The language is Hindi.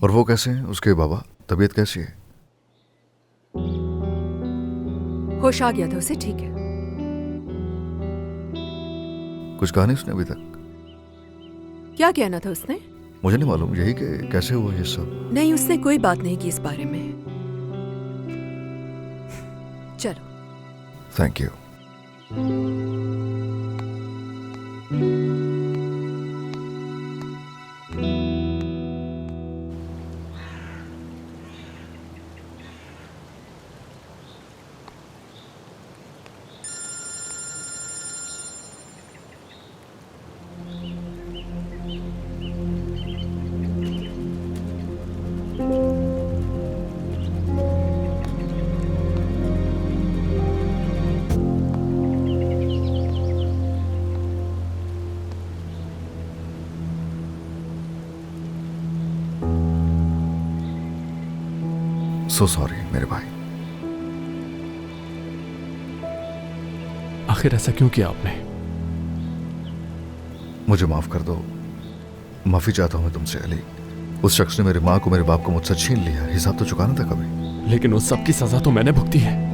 और वो कैसे हैं उसके बाबा? तबीयत कैसी है? होश आ गया था उसे, ठीक है। कुछ कहा नहीं उसने अभी तक? क्या कहना था उसने? मुझे नहीं मालूम, यही कि कैसे हुआ ये सब। नहीं, उसने कोई बात नहीं की इस बारे में। चलो। Thank you. सो सॉरी मेरे भाई। आखिर ऐसा क्यों किया आपने? मुझे माफ कर दो। माफी चाहता हूं मैं तुमसे अली। उस शख्स ने मेरी माँ को, मेरे बाप को मुझसे छीन लिया। हिसाब तो चुकाना था कभी। लेकिन उस सब की सजा तो मैंने भुगती है।